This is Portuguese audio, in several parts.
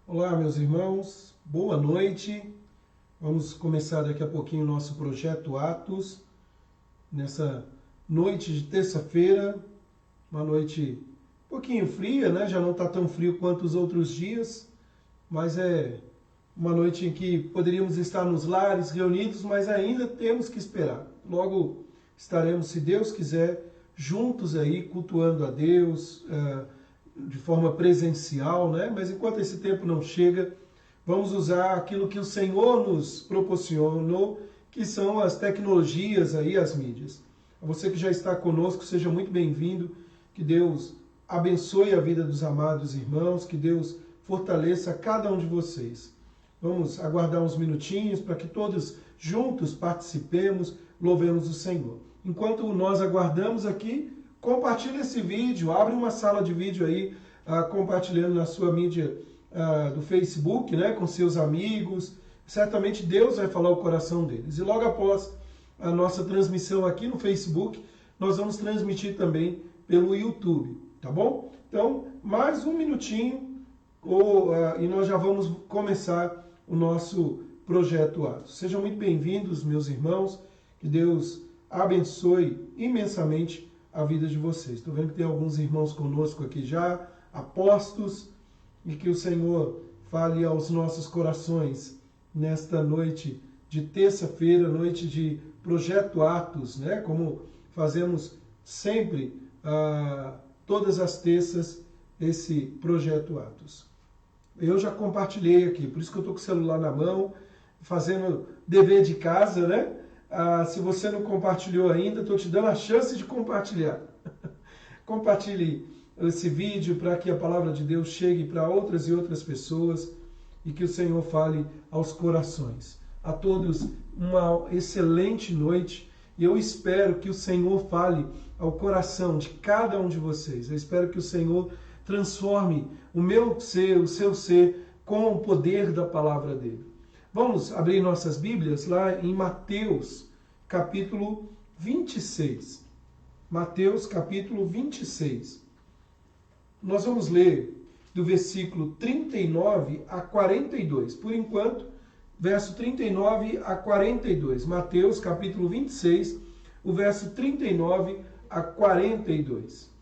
Olá, meus irmãos, boa noite. Vamos começar daqui a pouquinho o nosso projeto Atos, nessa noite de terça-feira, uma noite um pouquinho fria, né? Já não está tão frio quanto os outros dias, mas é uma noite em que poderíamos estar nos lares reunidos, mas ainda temos que esperar. Logo estaremos, se Deus quiser, juntos aí, cultuando a Deus, de forma presencial, né? Mas enquanto esse tempo não chega, vamos usar aquilo que o Senhor nos proporcionou, que são as tecnologias aí, as mídias. A você que já está conosco, seja muito bem-vindo, que Deus abençoe a vida dos amados irmãos, que Deus fortaleça cada um de vocês. Vamos aguardar uns minutinhos para que todos juntos participemos, louvemos o Senhor. Enquanto nós aguardamos aqui, compartilhe esse vídeo, abre uma sala de vídeo aí, compartilhando na sua mídia do Facebook, né, com seus amigos. Certamente Deus vai falar o coração deles. E logo após a nossa transmissão aqui no Facebook, nós vamos transmitir também pelo YouTube, tá bom? Então, mais um minutinho e nós já vamos começar o nosso projeto Atos. Sejam muito bem-vindos, meus irmãos, que Deus abençoe imensamente a vida de vocês. Estou vendo que tem alguns irmãos conosco aqui já, apostos, e que o Senhor fale aos nossos corações nesta noite de terça-feira, noite de projeto Atos, né? Como fazemos sempre, todas as terças, esse projeto Atos. Eu já compartilhei aqui, por isso que eu estou com o celular na mão, fazendo dever de casa, né? Se você não compartilhou ainda, estou te dando a chance de compartilhar. Compartilhe esse vídeo para que a palavra de Deus chegue para outras e outras pessoas e que o Senhor fale aos corações. A todos uma excelente noite e eu espero que o Senhor fale ao coração de cada um de vocês. Eu espero que o Senhor transforme o meu ser, o seu ser, com o poder da palavra dele. Vamos abrir nossas Bíblias lá em Mateus, capítulo 26. Mateus, capítulo 26. Nós vamos ler do versículo 39 a 42. Por enquanto, verso 39 a 42. Mateus, capítulo 26, o verso 39 a 42.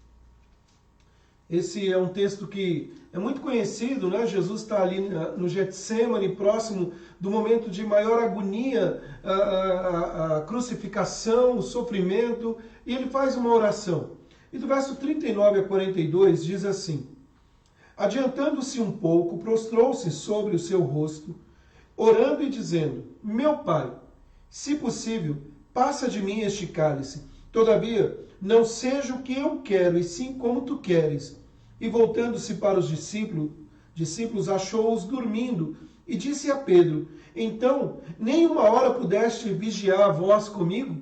Esse é um texto que é muito conhecido, né? Jesus está ali no Getsêmani, próximo do momento de maior agonia, a crucificação, o sofrimento, e ele faz uma oração. E do verso 39 a 42 diz assim: adiantando-se um pouco, prostrou-se sobre o seu rosto, orando e dizendo: meu Pai, se possível, passa de mim este cálice. Todavia, não seja o que eu quero, e sim como tu queres. E voltando-se para os discípulos achou-os dormindo, e disse a Pedro: então, nem uma hora pudeste vigiar vós comigo?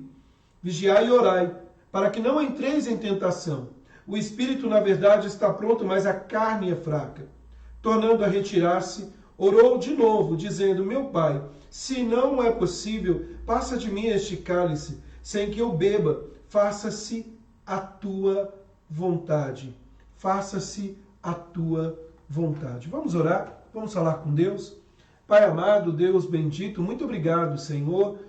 Vigiai e orai, para que não entreis em tentação. O espírito, na verdade, está pronto, mas a carne é fraca. Tornando a retirar-se, orou de novo, dizendo: meu Pai, se não é possível, passa de mim este cálice, sem que eu beba. Faça-se a tua vontade. Faça-se a tua vontade. Vamos orar? Vamos falar com Deus? Pai amado, Deus bendito, muito obrigado, Senhor,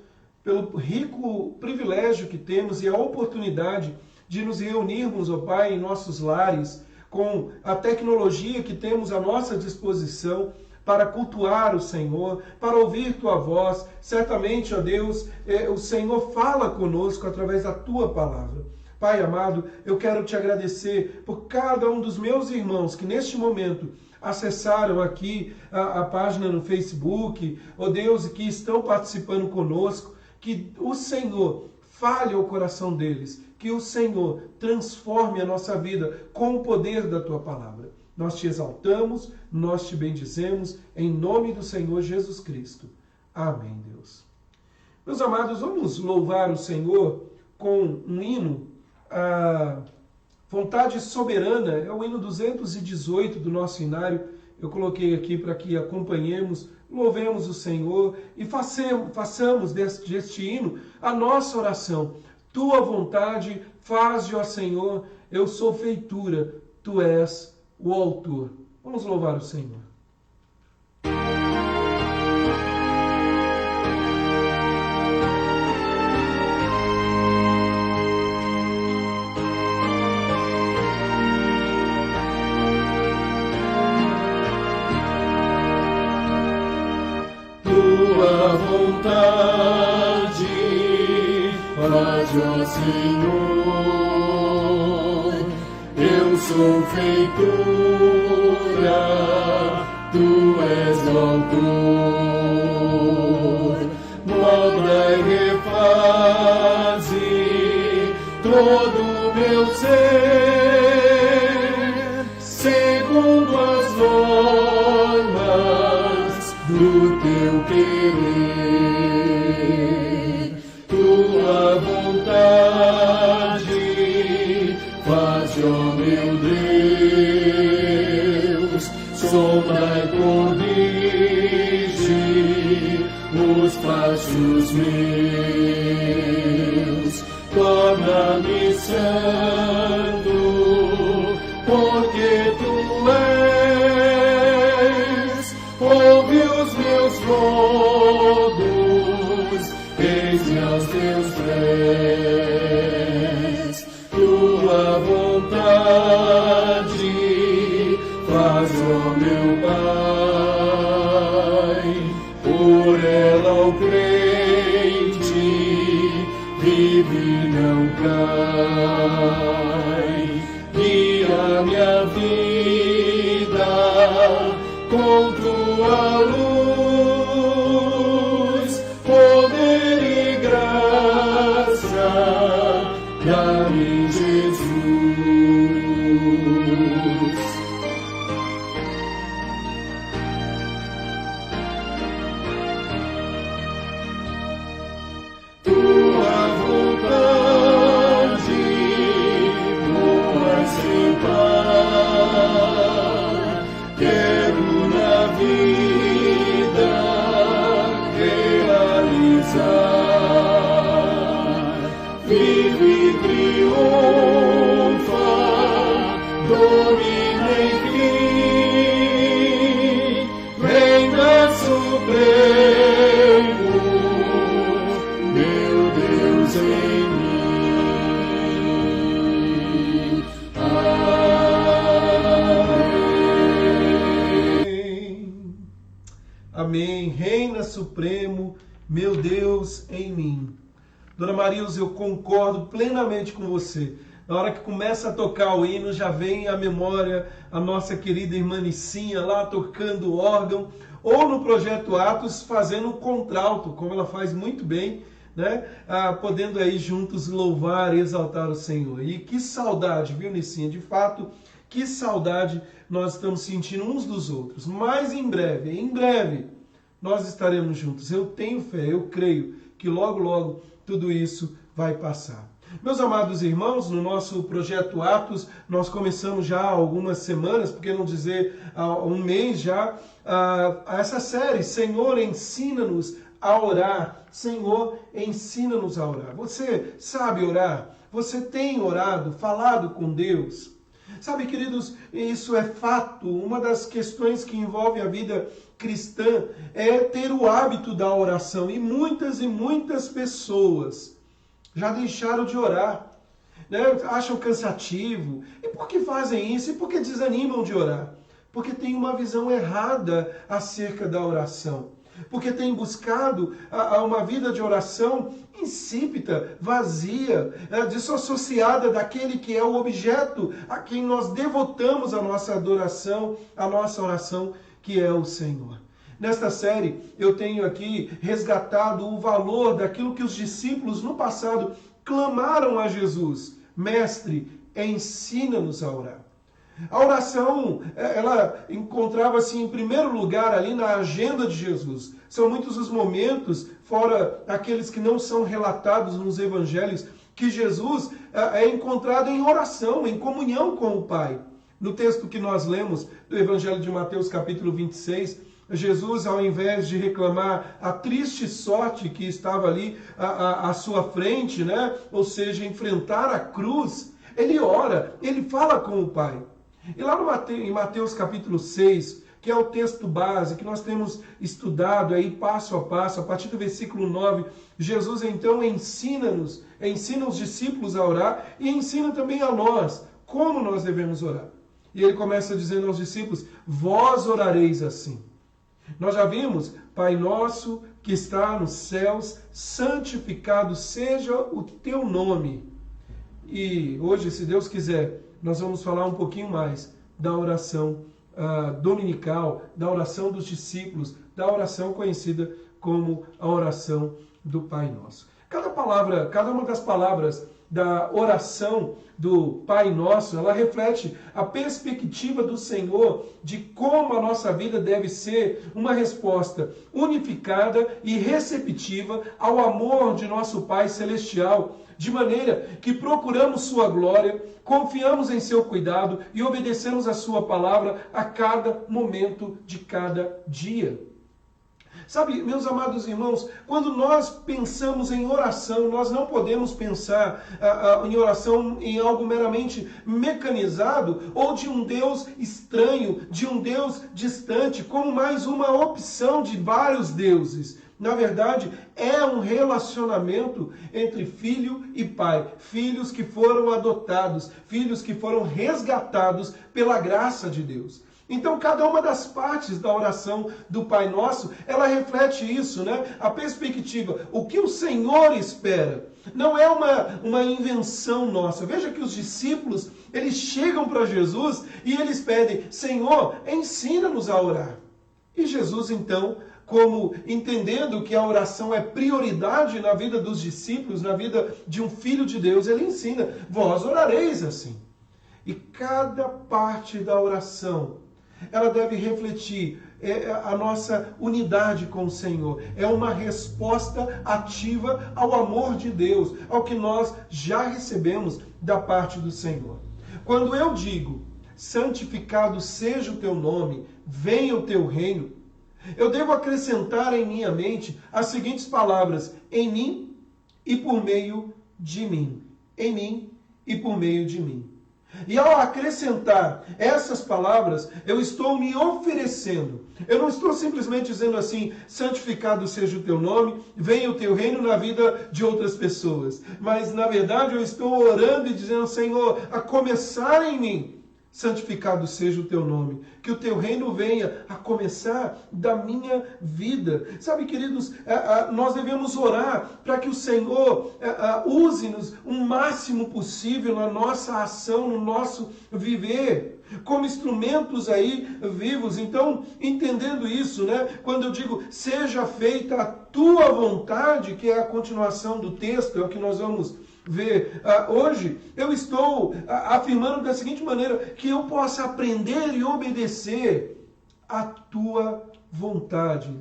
pelo rico privilégio que temos e a oportunidade de nos reunirmos, ó Pai, em nossos lares, com a tecnologia que temos à nossa disposição para cultuar o Senhor, para ouvir Tua voz. Certamente, ó Deus, o Senhor fala conosco através da Tua palavra. Pai amado, eu quero Te agradecer por cada um dos meus irmãos que neste momento acessaram aqui a página no Facebook, ó Deus, e que estão participando conosco, que o Senhor fale ao coração deles, que o Senhor transforme a nossa vida com o poder da Tua palavra. Nós Te exaltamos, nós Te bendizemos, em nome do Senhor Jesus Cristo. Amém, Deus. Meus amados, vamos louvar o Senhor com um hino, a Vontade Soberana, é o hino 218 do nosso hinário. Eu coloquei aqui para que acompanhemos, louvemos o Senhor e façamos deste hino a nossa oração. Tua vontade faze, ó Senhor, eu sou feitura, Tu és o autor. Vamos louvar o Senhor. faz, ó Senhor. Eu sou feitura, Tu és o autor. Molda e refaze todo o meu ser, segundo as normas do Teu querer. Tua vontade faz, ó meu Deus, sonda e corrige os passos meus. Torna-me santo, porque Tu és. Ouve os meus rodos, eis-me aos Teus pés. Tua vontade faz, ó meu Pai. Por ela o crente vive e não cai. Guia minha vida com Tua luz, poder e graça, dá-me Jesus. Tua vontade, boa sem par, quero na vida realizar. Vive e triunfa, domina e cria, reina supremo, meu Deus em mim. Amém. Amém. Reina supremo, meu Deus em mim. Dona Marilza, eu concordo plenamente com você. Na hora que começa a tocar o hino, já vem à memória a nossa querida irmã Nicinha lá tocando órgão, ou no Projeto Atos fazendo o contralto, como ela faz muito bem, né? Podendo aí juntos louvar e exaltar o Senhor. E que saudade, viu, Nicinha? De fato, que saudade nós estamos sentindo uns dos outros. Mas em breve, nós estaremos juntos. Eu tenho fé, eu creio que logo, logo tudo isso vai passar. Meus amados irmãos, no nosso Projeto Atos, nós começamos já há algumas semanas, por que não dizer há um mês já, essa série, Senhor, ensina-nos a orar. Senhor, ensina-nos a orar. Você sabe orar? Você tem orado, falado com Deus? Sabe, queridos, isso é fato. Uma das questões que envolve a vida cristã é ter o hábito da oração. E muitas pessoas já deixaram de orar, né? Acham cansativo. E por que fazem isso? E por que desanimam de orar? Porque tem uma visão errada acerca da oração. Porque tem buscado uma vida de oração insípida, vazia, desassociada daquele que é o objeto a quem nós devotamos a nossa adoração, a nossa oração, que é o Senhor. Nesta série, eu tenho aqui resgatado o valor daquilo que os discípulos no passado clamaram a Jesus. Mestre, ensina-nos a orar. A oração, ela encontrava-se em primeiro lugar ali na agenda de Jesus. São muitos os momentos, fora aqueles que não são relatados nos evangelhos, que Jesus é encontrado em oração, em comunhão com o Pai. No texto que nós lemos do Evangelho de Mateus, capítulo 26, Jesus, ao invés de reclamar a triste sorte que estava ali à sua frente, né? Ou seja, enfrentar a cruz, ele ora, ele fala com o Pai. E lá em Mateus capítulo 6, que é o texto base que nós temos estudado aí passo a passo, a partir do versículo 9, Jesus então ensina os discípulos a orar e ensina também a nós como nós devemos orar. E ele começa dizendo aos discípulos, vós orareis assim. Nós já vimos, Pai nosso que está nos céus, santificado seja o teu nome. E hoje, se Deus quiser, nós vamos falar um pouquinho mais da oração dominical, da oração dos discípulos, da oração conhecida como a oração do Pai Nosso. Cada uma das palavras da oração do Pai Nosso, ela reflete a perspectiva do Senhor de como a nossa vida deve ser uma resposta unificada e receptiva ao amor de nosso Pai Celestial, de maneira que procuramos sua glória, confiamos em seu cuidado e obedecemos a sua palavra a cada momento de cada dia. Sabe, meus amados irmãos, quando nós pensamos em oração, nós não podemos pensar em oração em algo meramente mecanizado ou de um Deus estranho, de um Deus distante, como mais uma opção de vários deuses. Na verdade, é um relacionamento entre filho e pai. Filhos que foram adotados, filhos que foram resgatados pela graça de Deus. Então, cada uma das partes da oração do Pai Nosso, ela reflete isso, né? A perspectiva, o que o Senhor espera. Não é uma invenção nossa. Veja que os discípulos, eles chegam para Jesus e eles pedem, Senhor, ensina-nos a orar. E Jesus, então, como entendendo que a oração é prioridade na vida dos discípulos, na vida de um filho de Deus, ele ensina, vós orareis assim. E cada parte da oração, ela deve refletir a nossa unidade com o Senhor. É uma resposta ativa ao amor de Deus, ao que nós já recebemos da parte do Senhor. Quando eu digo, santificado seja o teu nome, venha o teu reino, eu devo acrescentar em minha mente as seguintes palavras, em mim e por meio de mim. Em mim e por meio de mim. E ao acrescentar essas palavras, eu estou me oferecendo. Eu não estou simplesmente dizendo assim, santificado seja o teu nome, venha o teu reino na vida de outras pessoas. Mas, na verdade, eu estou orando e dizendo, Senhor, a começar em mim, santificado seja o teu nome. Que o teu reino venha a começar da minha vida. Sabe, queridos, nós devemos orar para que o Senhor use-nos o máximo possível na nossa ação, no nosso viver, como instrumentos aí vivos. Então, entendendo isso, né? Quando eu digo, seja feita a tua vontade, que é a continuação do texto, é o que nós vamos ver hoje, eu estou afirmando da seguinte maneira, que eu possa aprender e obedecer a tua vontade.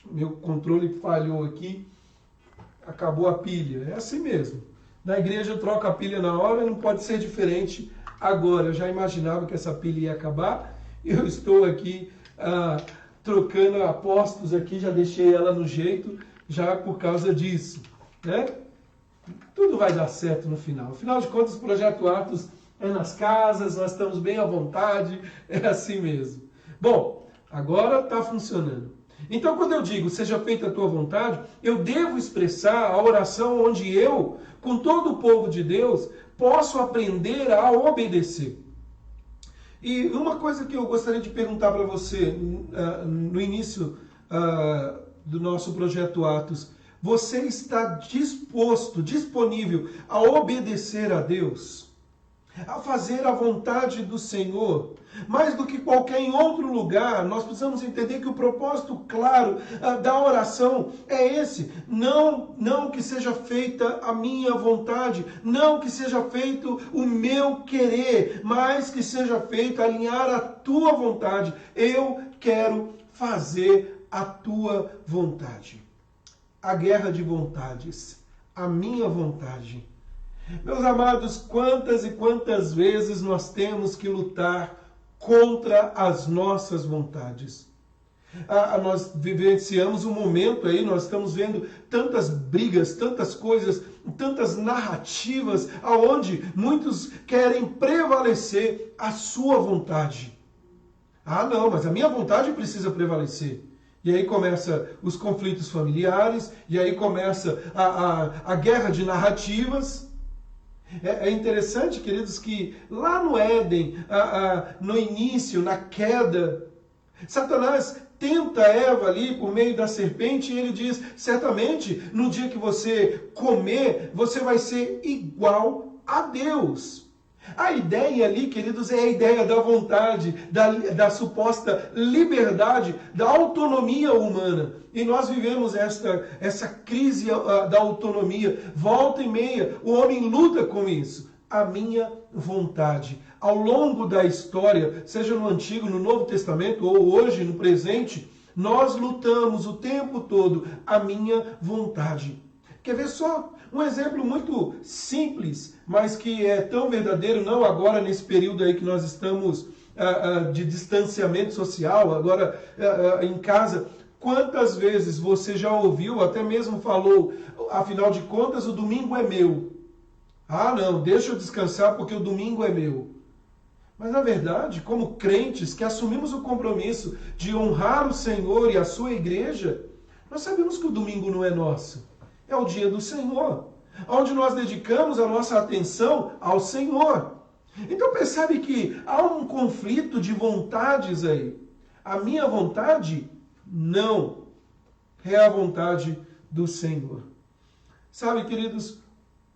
Meu controle falhou aqui, acabou a pilha, é assim mesmo. Na igreja eu troco a pilha na hora, não pode ser diferente agora. Eu já imaginava que essa pilha ia acabar, eu estou aqui trocando apostos aqui, já deixei ela no jeito, já por causa disso, né? Tudo vai dar certo no final. Afinal de contas, o Projeto Atos é nas casas, nós estamos bem à vontade, é assim mesmo. Bom, agora está funcionando. Então, quando eu digo, seja feita a tua vontade, eu devo expressar a oração onde eu, com todo o povo de Deus, posso aprender a obedecer. E uma coisa que eu gostaria de perguntar para você no início do nosso Projeto Atos, você está disponível a obedecer a Deus, a fazer a vontade do Senhor? Mais do que qualquer outro lugar, nós precisamos entender que o propósito claro da oração é esse. Não que seja feita a minha vontade, não que seja feito o meu querer, mas que seja feito alinhar a tua vontade. Eu quero fazer a tua vontade. A guerra de vontades, a minha vontade. Meus amados, quantas e quantas vezes nós temos que lutar contra as nossas vontades? Nós vivenciamos um momento aí, nós estamos vendo tantas brigas, tantas coisas, tantas narrativas, aonde muitos querem prevalecer a sua vontade. Não, mas a minha vontade precisa prevalecer. E aí começa os conflitos familiares, e aí começa a guerra de narrativas. É interessante, queridos, que lá no Éden, no início, na queda, Satanás tenta Eva ali por meio da serpente e ele diz, certamente no dia que você comer, você vai ser igual a Deus. A ideia ali, queridos, é a ideia da vontade, da suposta liberdade, da autonomia humana. E nós vivemos essa crise da autonomia. Volta e meia, o homem luta com isso. A minha vontade. Ao longo da história, seja no Antigo, no Novo Testamento, ou hoje, no presente, nós lutamos o tempo todo a minha vontade. Quer ver só? Um exemplo muito simples, mas que é tão verdadeiro, não agora nesse período aí que nós estamos de distanciamento social, agora em casa. Quantas vezes você já ouviu, até mesmo falou, afinal de contas o domingo é meu. Ah não, deixa eu descansar porque o domingo é meu. Mas na verdade, como crentes que assumimos o compromisso de honrar o Senhor e a sua igreja, nós sabemos que o domingo não é nosso. É o dia do Senhor, onde nós dedicamos a nossa atenção ao Senhor. Então percebe que há um conflito de vontades aí. A minha vontade, não. É a vontade do Senhor. Sabe, queridos,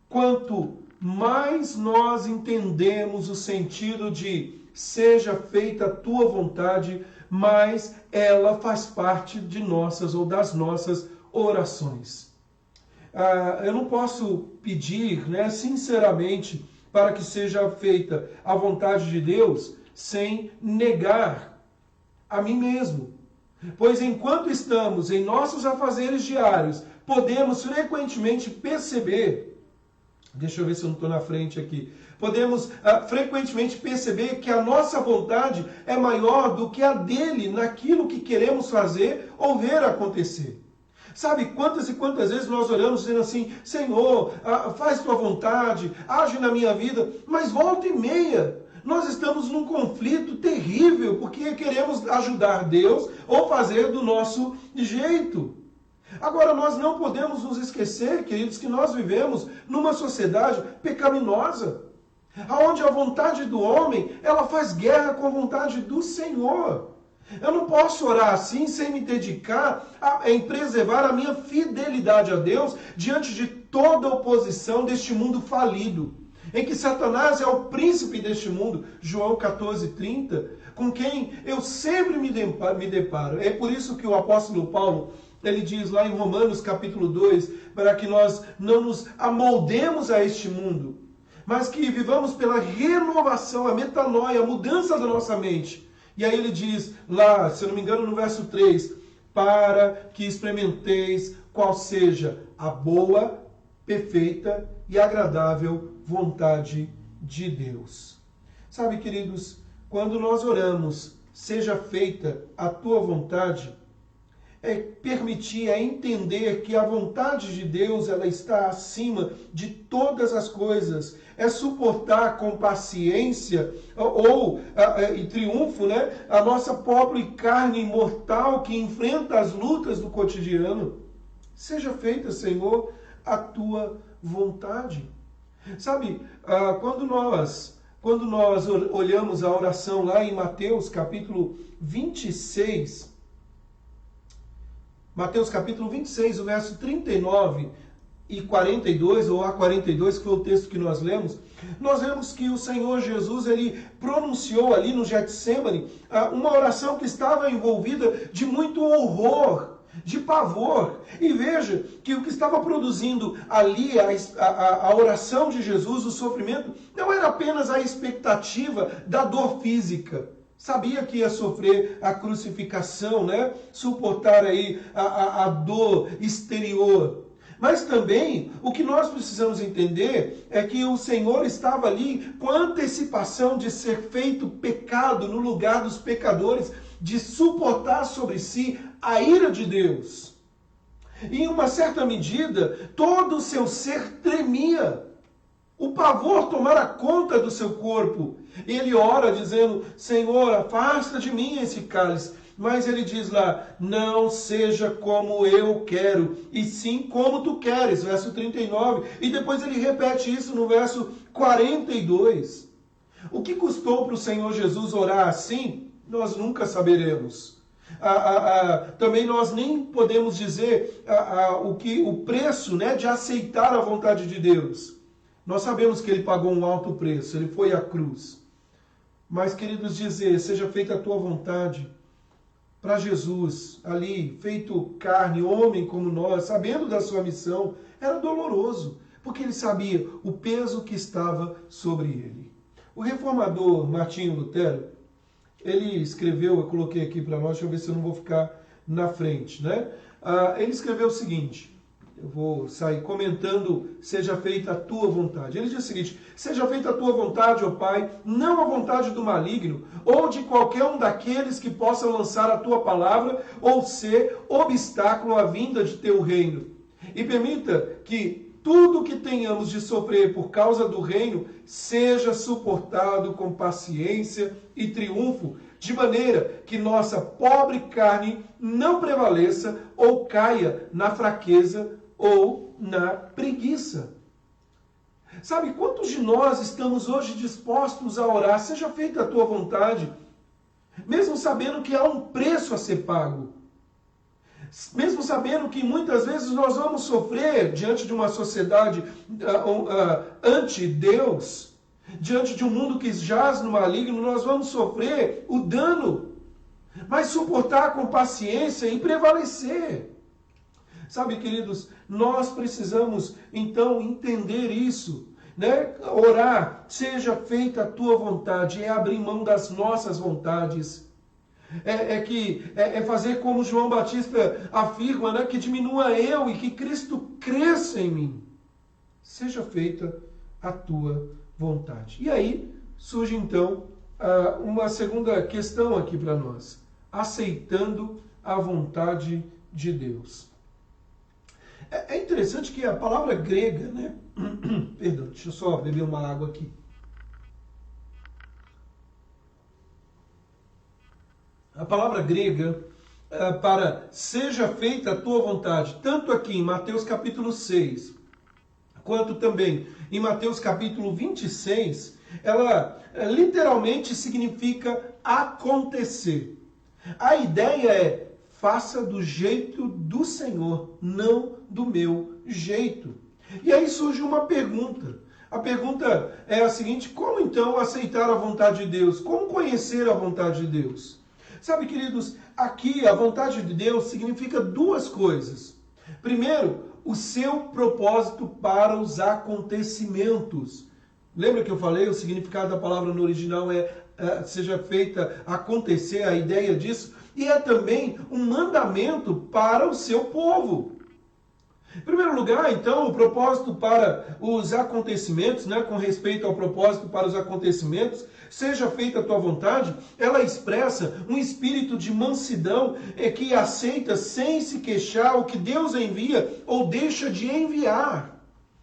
quanto mais nós entendemos o sentido de seja feita a tua vontade, mais ela faz parte de nossas ou das nossas orações. Eu não posso pedir, sinceramente, para que seja feita a vontade de Deus sem negar a mim mesmo. Pois enquanto estamos em nossos afazeres diários, podemos frequentemente perceber, deixa eu ver se eu não estou na frente aqui, podemos frequentemente perceber que a nossa vontade é maior do que a dele naquilo que queremos fazer ou ver acontecer. Sabe, quantas e quantas vezes nós oramos dizendo assim, Senhor, faz tua vontade, age na minha vida, mas volta e meia, nós estamos num conflito terrível, porque queremos ajudar Deus ou fazer do nosso jeito. Agora, nós não podemos nos esquecer, queridos, que nós vivemos numa sociedade pecaminosa, onde a vontade do homem, ela faz guerra com a vontade do Senhor. Eu não posso orar assim sem me dedicar em preservar a minha fidelidade a Deus diante de toda a oposição deste mundo falido, em que Satanás é o príncipe deste mundo, João 14:30, com quem eu sempre me deparo. É por isso que o apóstolo Paulo, ele diz lá em Romanos capítulo 2, para que nós não nos amoldemos a este mundo, mas que vivamos pela renovação, a metanoia, a mudança da nossa mente. E aí ele diz lá, se eu não me engano, no verso 3, para que experimenteis qual seja a boa, perfeita e agradável vontade de Deus. Sabe, queridos, quando nós oramos, seja feita a tua vontade, é permitir, é entender que a vontade de Deus, ela está acima de todas as coisas. É suportar com paciência e triunfo, a nossa pobre carne mortal que enfrenta as lutas do cotidiano. Seja feita, Senhor, a tua vontade. Sabe, quando nós olhamos a oração lá em Mateus capítulo 26, Mateus capítulo 26, o verso 39 e 42, ou a 42, que foi o texto que nós vemos que o Senhor Jesus, ele pronunciou ali no Getsemane uma oração que estava envolvida de muito horror, de pavor. E veja que o que estava produzindo ali a oração de Jesus, o sofrimento, não era apenas a expectativa da dor física. Sabia que ia sofrer a crucificação, suportar aí a dor exterior. Mas também, o que nós precisamos entender é que o Senhor estava ali com a antecipação de ser feito pecado no lugar dos pecadores, de suportar sobre si a ira de Deus. E em uma certa medida, todo o seu ser tremia. O pavor tomara conta do seu corpo. Ele ora dizendo, Senhor, afasta de mim esse cálice. Mas ele diz lá, não seja como eu quero, e sim como tu queres, verso 39. E depois ele repete isso no verso 42. O que custou para o Senhor Jesus orar assim, nós nunca saberemos. Também nós nem podemos dizer o preço, né, de aceitar a vontade de Deus. Nós sabemos que ele pagou um alto preço, ele foi à cruz. Mas, queridos, dizer, seja feita a tua vontade, para Jesus, ali, feito carne, homem como nós, sabendo da sua missão, era doloroso, porque ele sabia o peso que estava sobre ele. O reformador Martinho Lutero, ele escreveu, eu coloquei aqui para nós, deixa eu ver se eu não vou ficar na frente, né? Ele escreveu o seguinte, eu vou sair comentando, seja feita a tua vontade. Ele diz o seguinte, seja feita a tua vontade, ó Pai, não a vontade do maligno, ou de qualquer um daqueles que possam lançar a tua palavra, ou ser obstáculo à vinda de teu reino. E permita que tudo que tenhamos de sofrer por causa do reino seja suportado com paciência e triunfo, de maneira que nossa pobre carne não prevaleça ou caia na fraqueza ou na preguiça. Sabe, quantos de nós estamos hoje dispostos a orar, seja feita a tua vontade, mesmo sabendo que há um preço a ser pago? Mesmo sabendo que muitas vezes nós vamos sofrer diante de uma sociedade anti-Deus, diante de um mundo que jaz no maligno, nós vamos sofrer o dano, mas suportar com paciência e prevalecer. Sabe, queridos, nós precisamos então entender isso, né? Orar, seja feita a tua vontade, é abrir mão das nossas vontades. É fazer como João Batista afirma, né, que diminua eu e que Cristo cresça em mim. Seja feita a tua vontade. E aí surge então uma segunda questão aqui para nós. Aceitando a vontade de Deus. É interessante que a palavra grega, né? Perdão, deixa eu só beber uma água aqui. A palavra grega para seja feita a tua vontade, tanto aqui em Mateus capítulo 6, quanto também em Mateus capítulo 26, ela literalmente significa acontecer. A ideia é, faça do jeito do Senhor, não do meu jeito. E aí surge uma pergunta. A pergunta é a seguinte, como então aceitar a vontade de Deus? Como conhecer a vontade de Deus? Sabe, queridos, aqui a vontade de Deus significa duas coisas. Primeiro, o seu propósito para os acontecimentos. Lembra que eu falei, o significado da palavra no original seja feita acontecer, a ideia disso, e é também um mandamento para o seu povo. Em primeiro lugar, então, o propósito para os acontecimentos, né, com respeito ao propósito para os acontecimentos, seja feita a tua vontade, ela expressa um espírito de mansidão que aceita sem se queixar o que Deus envia ou deixa de enviar.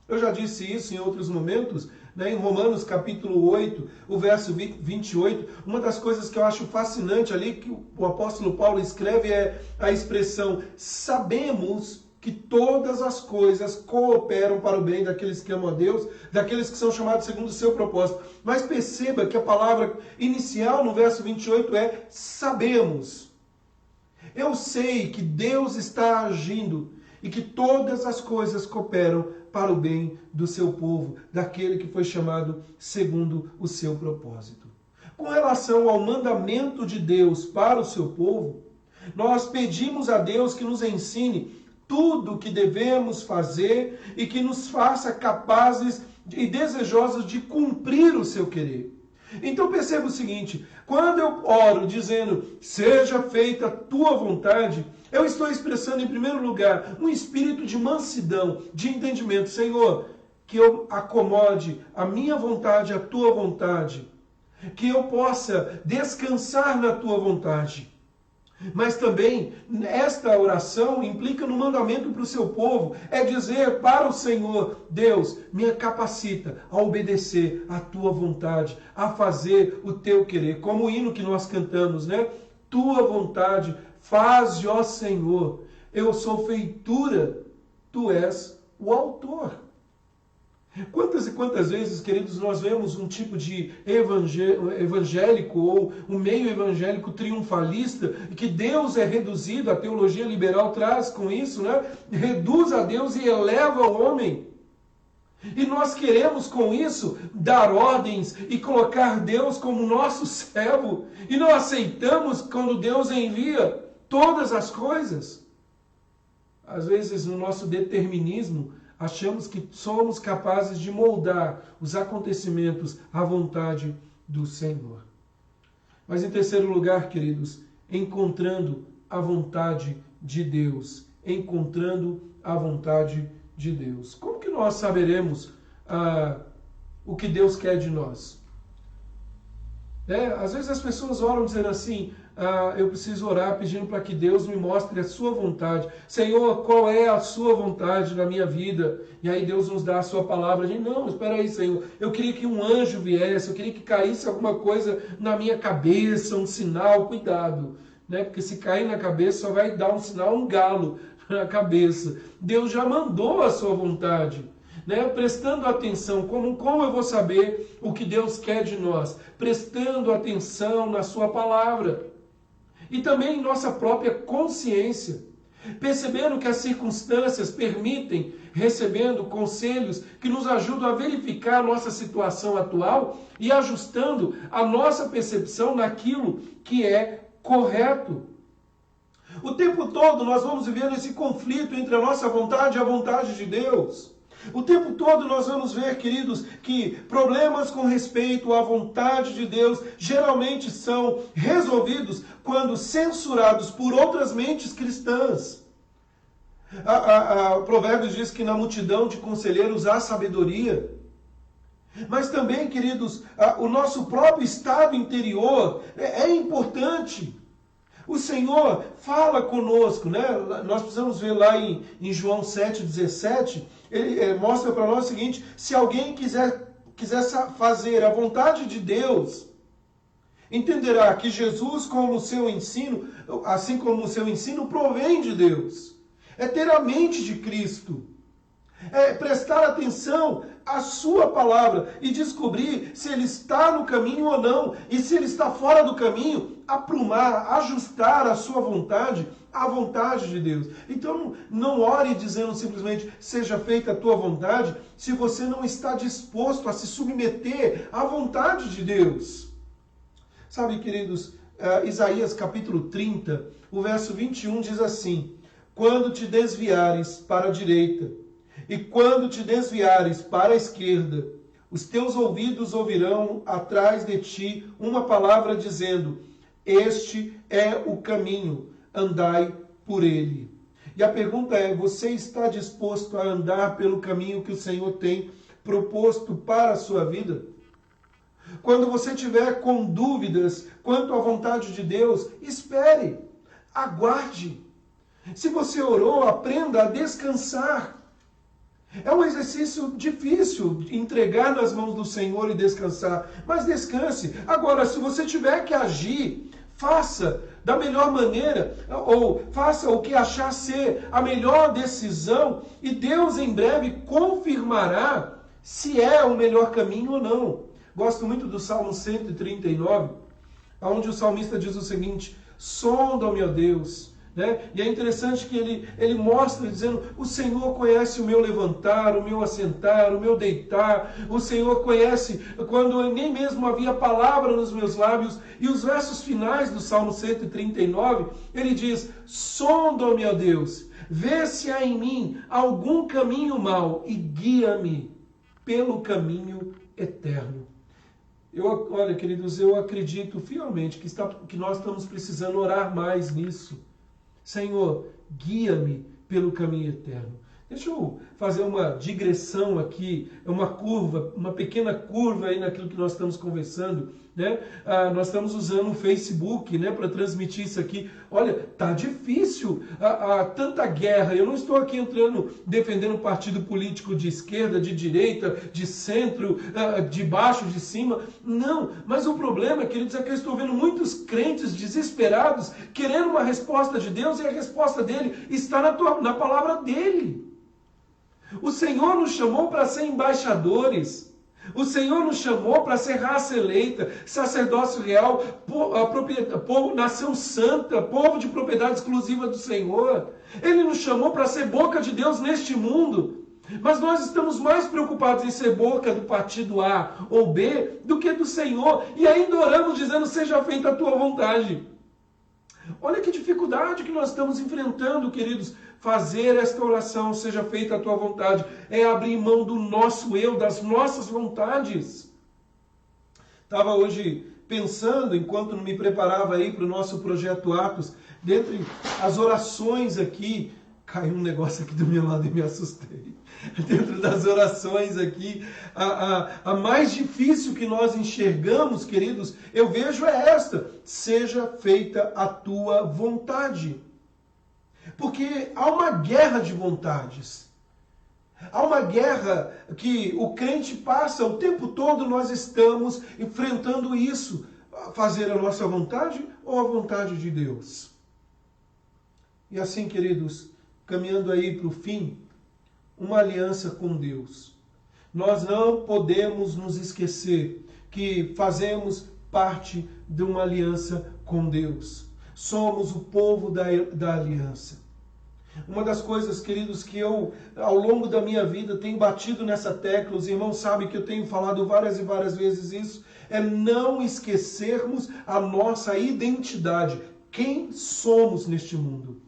Eu já disse isso em outros momentos, né, em Romanos capítulo 8, o verso 28, uma das coisas que eu acho fascinante ali, que o apóstolo Paulo escreve é a expressão, sabemos que todas as coisas cooperam para o bem daqueles que amam a Deus, daqueles que são chamados segundo o seu propósito. Mas perceba que a palavra inicial no verso 28 é sabemos. Eu sei que Deus está agindo e que todas as coisas cooperam para o bem do seu povo, daquele que foi chamado segundo o seu propósito. Com relação ao mandamento de Deus para o seu povo, nós pedimos a Deus que nos ensine tudo o que devemos fazer e que nos faça capazes e desejosos de cumprir o seu querer. Então perceba o seguinte, quando eu oro dizendo, seja feita a tua vontade, eu estou expressando em primeiro lugar um espírito de mansidão, de entendimento. Senhor, que eu acomode a minha vontade à tua vontade, que eu possa descansar na tua vontade. Mas também, esta oração implica no mandamento para o seu povo, é dizer para o Senhor, Deus, me capacita a obedecer a tua vontade, a fazer o teu querer, como o hino que nós cantamos, né? Tua vontade, faz, ó Senhor, eu sou feitura, tu és o autor. Quantas e quantas vezes, queridos, nós vemos um tipo de evangélico ou um meio evangélico triunfalista, que Deus é reduzido, a teologia liberal traz com isso, né? Reduz a Deus e eleva o homem. E nós queremos com isso dar ordens e colocar Deus como nosso servo. E não aceitamos quando Deus envia todas as coisas. Às vezes, no nosso determinismo, achamos que somos capazes de moldar os acontecimentos à vontade do Senhor. Mas em terceiro lugar, queridos, encontrando a vontade de Deus. Encontrando a vontade de Deus. Como que nós saberemos o que Deus quer de nós? Às vezes as pessoas oram dizendo assim, eu preciso orar pedindo para que Deus me mostre a sua vontade. Senhor, qual é a sua vontade na minha vida? E aí Deus nos dá a sua palavra. A gente, não, espera aí, Senhor. Eu queria que um anjo viesse, eu queria que caísse alguma coisa na minha cabeça, um sinal, cuidado. Porque se cair na cabeça só vai dar um sinal, um galo na cabeça. Deus já mandou a sua vontade. Prestando atenção, como eu vou saber o que Deus quer de nós? Prestando atenção na sua palavra. E também em nossa própria consciência. Percebendo que as circunstâncias permitem, recebendo conselhos que nos ajudam a verificar a nossa situação atual e ajustando a nossa percepção naquilo que é correto. O tempo todo nós vamos viver esse conflito entre a nossa vontade e a vontade de Deus. O tempo todo nós vamos ver, queridos, que problemas com respeito à vontade de Deus geralmente são resolvidos quando censurados por outras mentes cristãs. O Provérbios diz que na multidão de conselheiros há sabedoria. Mas também, queridos, o nosso próprio estado interior é importante. O Senhor fala conosco, Nós precisamos ver lá em João 7,17, ele mostra para nós o seguinte: se alguém quiser fazer a vontade de Deus, entenderá que Jesus, como o seu ensino, assim como o seu ensino, provém de Deus. É ter a mente de Cristo. É prestar atenção à sua palavra e descobrir se ele está no caminho ou não. E se ele está fora do caminho, aprumar, ajustar a sua vontade à vontade de Deus. Então não ore dizendo simplesmente seja feita a tua vontade, se você não está disposto a se submeter à vontade de Deus. Sabe, queridos, Isaías capítulo 30, o verso 21 diz assim: quando te desviares para a direita e quando te desviares para a esquerda, os teus ouvidos ouvirão atrás de ti uma palavra dizendo: este é o caminho, andai por ele. E a pergunta é: você está disposto a andar pelo caminho que o Senhor tem proposto para a sua vida? Quando você tiver com dúvidas quanto à vontade de Deus, espere, aguarde. Se você orou, aprenda a descansar. É um exercício difícil entregar nas mãos do Senhor e descansar, mas descanse. Agora, se você tiver que agir, faça da melhor maneira, ou faça o que achar ser a melhor decisão, e Deus em breve confirmará se é o melhor caminho ou não. Gosto muito do Salmo 139, onde o salmista diz o seguinte: sonda-me, ó Deus. E é interessante que ele mostra dizendo: o Senhor conhece o meu levantar, o meu assentar, o meu deitar. O Senhor conhece quando nem mesmo havia palavra nos meus lábios. E os versos finais do Salmo 139, ele diz: sonda-me, ó Deus, vê se há em mim algum caminho mau e guia-me pelo caminho eterno. Olha, queridos, eu acredito fielmente que nós estamos precisando orar mais nisso. Senhor, guia-me pelo caminho eterno. Deixa eu fazer uma digressão aqui, uma pequena curva aí naquilo que nós estamos conversando. Nós estamos usando o Facebook para transmitir isso aqui. Olha, tá difícil, tanta guerra. Eu não estou aqui defendendo um partido político de esquerda, de direita, de centro, de baixo, de cima. Não, mas o problema, queridos, é que eu estou vendo muitos crentes desesperados, querendo uma resposta de Deus, e a resposta dele está na palavra dele. O Senhor nos chamou para ser embaixadores. O Senhor nos chamou para ser raça eleita, sacerdócio real, nação santa, povo de propriedade exclusiva do Senhor. Ele nos chamou para ser boca de Deus neste mundo. Mas nós estamos mais preocupados em ser boca do partido A ou B do que do Senhor. E ainda oramos dizendo, seja feita a tua vontade. Olha que dificuldade que nós estamos enfrentando, queridos. Fazer esta oração, seja feita a tua vontade, é abrir mão do nosso eu, das nossas vontades. Estava hoje pensando, enquanto me preparava aí para o nosso projeto Atos, dentre as orações aqui, caiu um negócio aqui do meu lado e me assustei. Dentro das orações aqui, a mais difícil que nós enxergamos, queridos, eu vejo é esta: seja feita a tua vontade. Porque há uma guerra de vontades. Há uma guerra que o crente passa o tempo todo, nós estamos enfrentando isso. Fazer a nossa vontade ou a vontade de Deus? E assim, queridos, caminhando aí para o fim, uma aliança com Deus. Nós não podemos nos esquecer que fazemos parte de uma aliança com Deus. Somos o povo da aliança. Uma das coisas, queridos, que eu, ao longo da minha vida, tenho batido nessa tecla, os irmãos sabem que eu tenho falado várias e várias vezes isso, é não esquecermos a nossa identidade, quem somos neste mundo.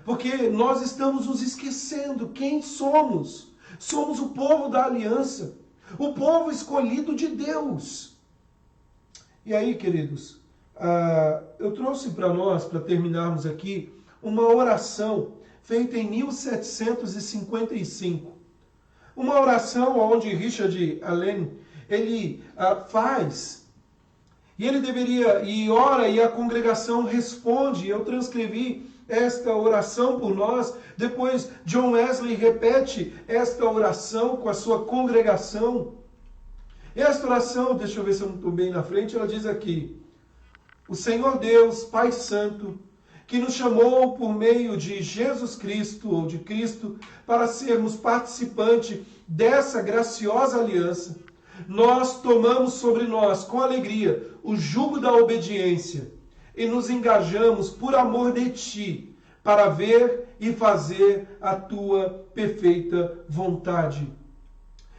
Porque nós estamos nos esquecendo quem somos. Somos o povo da aliança, o povo escolhido de Deus. E aí, queridos, eu trouxe para nós, para terminarmos aqui, uma oração feita em 1755. Uma oração onde Richard Allen, ele faz, e ele deveria, e ora, e a congregação responde. Eu transcrevi esta oração por nós. Depois John Wesley repete esta oração com a sua congregação. Esta oração, deixa eu ver se eu não estou bem na frente, ela diz aqui: o Senhor Deus, Pai Santo, que nos chamou por meio de Jesus Cristo, ou de Cristo, para sermos participantes dessa graciosa aliança, nós tomamos sobre nós, com alegria, o jugo da obediência e nos engajamos por amor de Ti, para ver e fazer a Tua perfeita vontade.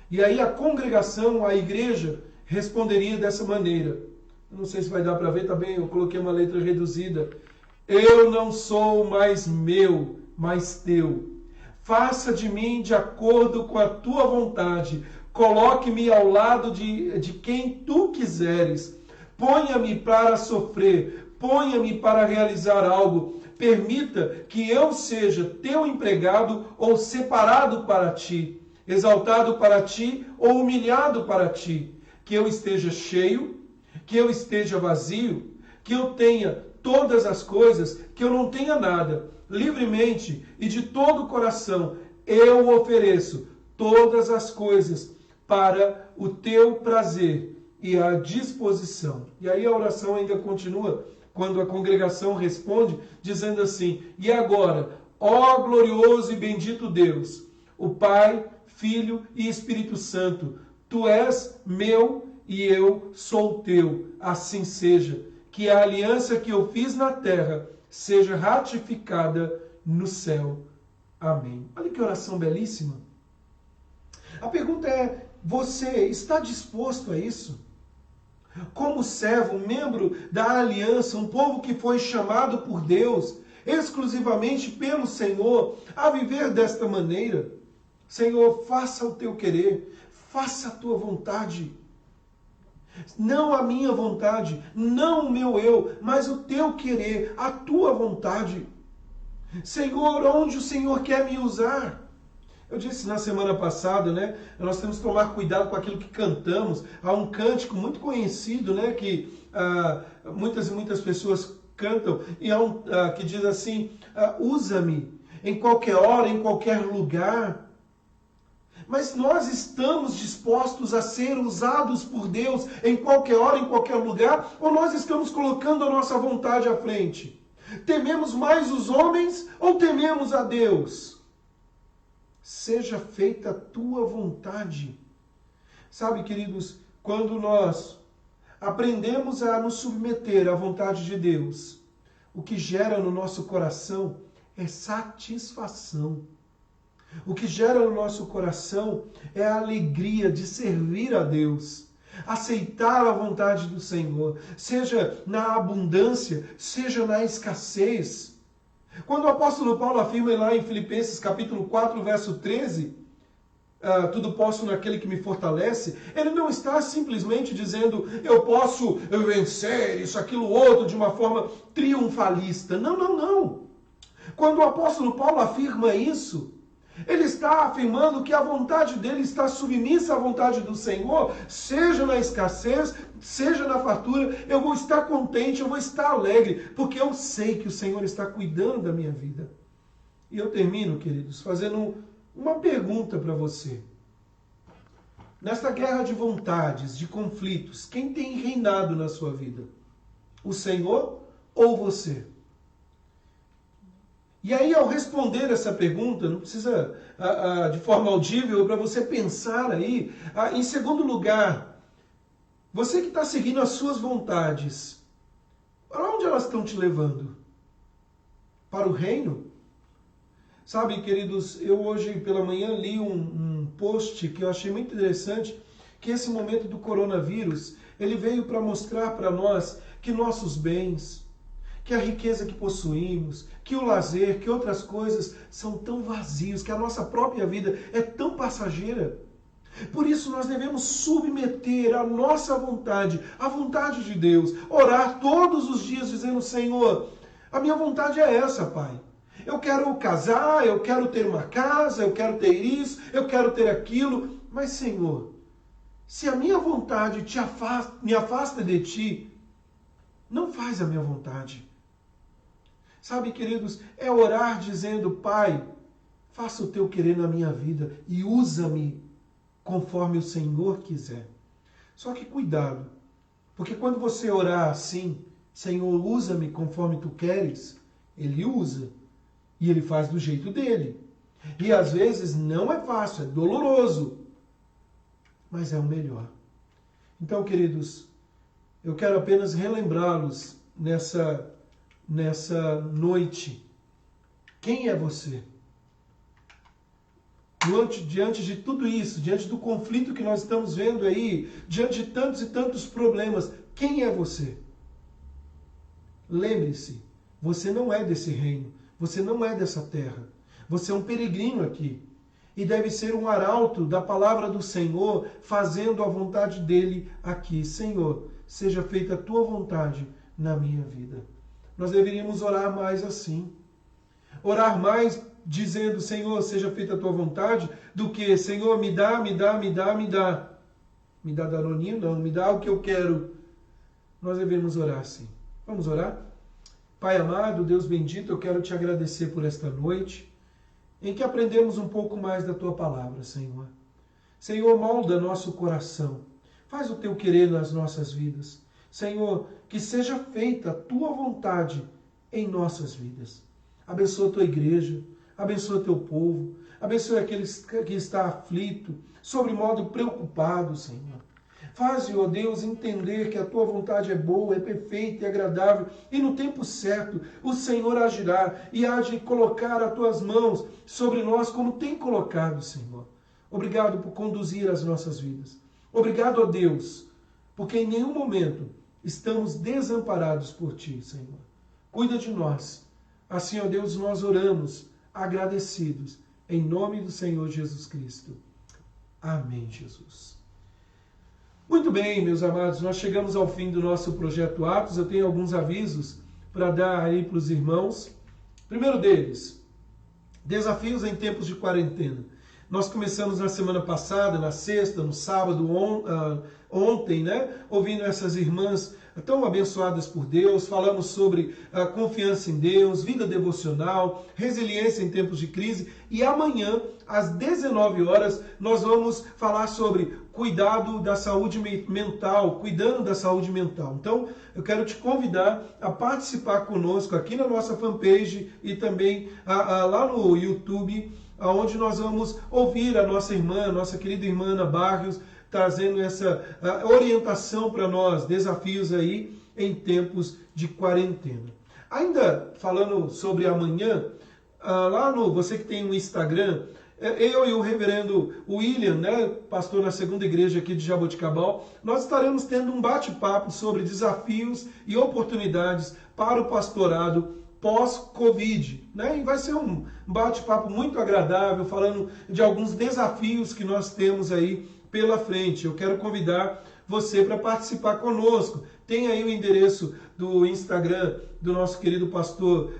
E aí a congregação, a igreja, responderia dessa maneira. Eu não sei se vai dar para ver, tá bem, eu coloquei uma letra reduzida. Eu não sou mais meu, mas teu. Faça de mim de acordo com a tua vontade. Coloque-me ao lado de quem tu quiseres. Ponha-me para sofrer. Ponha-me para realizar algo. Permita que eu seja teu empregado ou separado para ti. Exaltado para ti ou humilhado para ti. Que eu esteja cheio, que eu esteja vazio, que eu tenha todas as coisas, que eu não tenha nada. Livremente e de todo o coração eu ofereço todas as coisas para o teu prazer e a disposição. E aí a oração ainda continua, quando a congregação responde, dizendo assim: e agora, ó glorioso e bendito Deus, o Pai, Filho e Espírito Santo, tu és meu e eu sou teu. Assim seja. Que a aliança que eu fiz na terra seja ratificada no céu. Amém. Olha que oração belíssima. A pergunta é: você está disposto a isso? Como servo, membro da aliança, um povo que foi chamado por Deus, exclusivamente pelo Senhor, a viver desta maneira? Senhor, faça o teu querer, faça a tua vontade. Não a minha vontade, não o meu eu, mas o teu querer, a tua vontade. Senhor, onde o Senhor quer me usar? Eu disse na semana passada, né? Nós temos que tomar cuidado com aquilo que cantamos. Há um cântico muito conhecido, né? Que muitas e muitas pessoas cantam, e há um que diz assim: usa-me em qualquer hora, em qualquer lugar. Mas nós estamos dispostos a ser usados por Deus em qualquer hora, em qualquer lugar? Ou nós estamos colocando a nossa vontade à frente? Tememos mais os homens ou tememos a Deus? seja feita a tua vontade. Sabe, queridos, quando nós aprendemos a nos submeter à vontade de Deus, o que gera no nosso coração é satisfação. O que gera no nosso coração é a alegria de servir a Deus, aceitar a vontade do Senhor, seja na abundância, seja na escassez. Quando o apóstolo Paulo afirma lá em Filipenses capítulo 4, verso 13, tudo posso naquele que me fortalece, ele não está simplesmente dizendo eu posso vencer isso, aquilo, outro, de uma forma triunfalista. Não, não, não. Quando o apóstolo Paulo afirma isso, ele está afirmando que a vontade dele está submissa à vontade do Senhor, seja na escassez, seja na fartura, eu vou estar contente, eu vou estar alegre, porque eu sei que o Senhor está cuidando da minha vida. E eu termino, queridos, fazendo uma pergunta para você. Nesta guerra de vontades, de conflitos, quem tem reinado na sua vida? O Senhor ou você? E aí, ao responder essa pergunta, não precisa de forma audível, para você pensar aí. Em segundo lugar, você que está seguindo as suas vontades, para onde elas estão te levando? Para o reino? Sabe, queridos, eu hoje pela manhã li um post que eu achei muito interessante, que esse momento do coronavírus, ele veio para mostrar para nós que nossos bens, que a riqueza que possuímos, que o lazer, que outras coisas são tão vazios, que a nossa própria vida é tão passageira. Por isso nós devemos submeter a nossa vontade, à vontade de Deus, orar todos os dias dizendo, Senhor, a minha vontade é essa, Pai. Eu quero casar, eu quero ter uma casa, eu quero ter isso, eu quero ter aquilo, mas Senhor, se a minha vontade me afasta de Ti, não faz a minha vontade. Sabe, queridos, é orar dizendo, Pai, faça o Teu querer na minha vida e usa-me conforme o Senhor quiser. Só que cuidado, porque quando você orar assim, Senhor, usa-me conforme Tu queres, Ele usa e Ele faz do jeito dele. E às vezes não é fácil, é doloroso, mas é o melhor. Então, queridos, eu quero apenas relembrá-los nessa noite. Quem é você? Diante de tudo isso, diante do conflito que nós estamos vendo aí, diante de tantos e tantos problemas, quem é você? Lembre-se, você não é desse reino, você não é dessa terra, você é um peregrino aqui e deve ser um arauto da palavra do Senhor, fazendo a vontade dele aqui. Senhor, seja feita a tua vontade na minha vida. Nós deveríamos orar mais assim. Orar mais dizendo, Senhor, seja feita a tua vontade, do que, Senhor, me dá, me dá, me dá, me dá. Me dá daroninho? Não, me dá o que eu quero. Nós devemos orar assim. Vamos orar? Pai amado, Deus bendito, eu quero te agradecer por esta noite, em que aprendemos um pouco mais da tua palavra, Senhor. Senhor, molda nosso coração. Faz o teu querer nas nossas vidas. Senhor, que seja feita a tua vontade em nossas vidas. Abençoa a tua igreja, abençoa o teu povo, abençoa aquele que está aflito, sobremodo preocupado, Senhor. Faz, ó Deus, entender que a tua vontade é boa, é perfeita e agradável, e no tempo certo o Senhor agirá e há de colocar as tuas mãos sobre nós como tem colocado, Senhor. Obrigado por conduzir as nossas vidas. Obrigado, ó Deus, porque em nenhum momento estamos desamparados por Ti, Senhor. Cuida de nós. Assim, ó Deus, nós oramos agradecidos em nome do Senhor Jesus Cristo. Amém, Jesus. Muito bem, meus amados, nós chegamos ao fim do nosso Projeto Atos. Eu tenho alguns avisos para dar aí para os irmãos. Primeiro deles, desafios em tempos de quarentena. Nós começamos na semana passada, na sexta, no sábado, ontem, né? Ouvindo essas irmãs tão abençoadas por Deus. Falamos sobre confiança em Deus, vida devocional, resiliência em tempos de crise. E amanhã, às 19 horas, nós vamos falar sobre cuidado da saúde mental, cuidando da saúde mental. Então, eu quero te convidar a participar conosco aqui na nossa fanpage e também lá no YouTube, onde nós vamos ouvir a nossa irmã, nossa querida irmã Ana Barrios, trazendo essa orientação para nós, desafios aí em tempos de quarentena. Ainda falando sobre amanhã, lá no você que tem um Instagram, eu e o reverendo William, né, pastor na segunda igreja aqui de Jaboticabal, nós estaremos tendo um bate-papo sobre desafios e oportunidades para o pastorado pós-Covid, né? E vai ser um bate-papo muito agradável, falando de alguns desafios que nós temos aí pela frente. Eu quero convidar você para participar conosco. Tem aí o endereço do Instagram do nosso querido pastor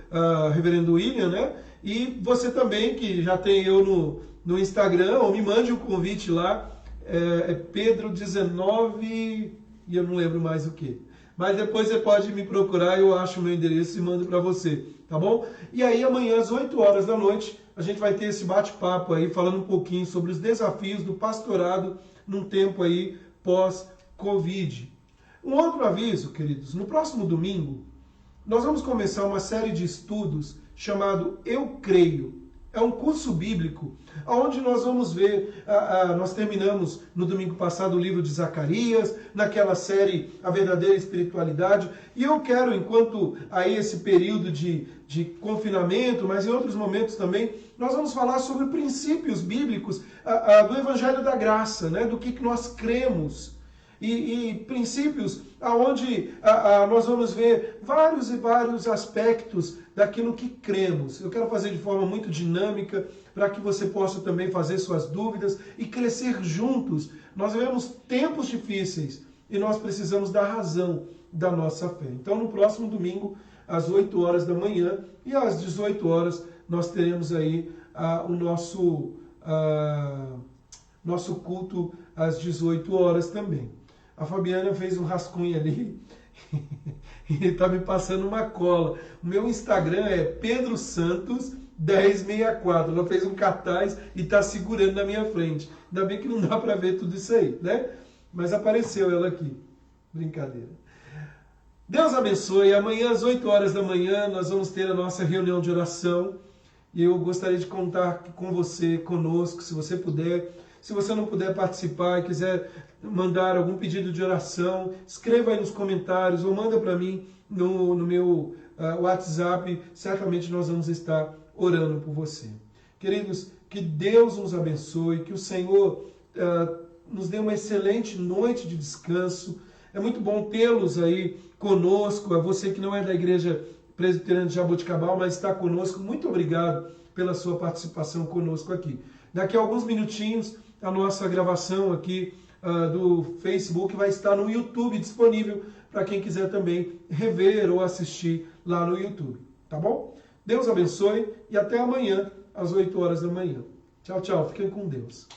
reverendo William, né? E você também, que já tem eu no Instagram, ou me mande um convite lá, é Pedro19, e eu não lembro mais o que. Mas depois você pode me procurar, eu acho o meu endereço e mando para você, tá bom? E aí amanhã às 8 horas da noite, a gente vai ter esse bate-papo aí, falando um pouquinho sobre os desafios do pastorado num tempo aí pós-Covid. Um outro aviso, queridos, no próximo domingo, nós vamos começar uma série de estudos chamado Eu Creio. É um curso bíblico, onde nós vamos ver, nós terminamos no domingo passado o livro de Zacarias, naquela série A Verdadeira Espiritualidade, e eu quero, enquanto aí esse período de confinamento, mas em outros momentos também, nós vamos falar sobre princípios bíblicos do Evangelho da Graça, né, do que nós cremos. E princípios onde nós vamos ver vários e vários aspectos daquilo que cremos. Eu quero fazer de forma muito dinâmica para que você possa também fazer suas dúvidas e crescer juntos. Nós vivemos tempos difíceis e nós precisamos da razão da nossa fé. Então, no próximo domingo, às 8 horas da manhã e às 18 horas, nós teremos aí o nosso culto às 18 horas também. A Fabiana fez um rascunho ali e está me passando uma cola. O meu Instagram é Pedro Santos 1064. Ela fez um cartaz e está segurando na minha frente. Ainda bem que não dá para ver tudo isso aí, né? Mas apareceu ela aqui. Brincadeira. Deus abençoe. Amanhã às 8 horas da manhã nós vamos ter a nossa reunião de oração. E eu gostaria de contar com você, conosco, se você puder. Se você não puder participar e quiser mandar algum pedido de oração, escreva aí nos comentários ou manda para mim no meu WhatsApp. Certamente nós vamos estar orando por você. Queridos, que Deus nos abençoe, que o Senhor nos dê uma excelente noite de descanso. É muito bom tê-los aí conosco. A você que não é da Igreja Presbiteriana de Jaboticabal, mas está conosco, muito obrigado pela sua participação conosco aqui. Daqui a alguns minutinhos, a nossa gravação aqui do Facebook vai estar no YouTube disponível para quem quiser também rever ou assistir lá no YouTube. Tá bom? Deus abençoe e até amanhã, às 8 horas da manhã. Tchau, tchau. Fiquem com Deus.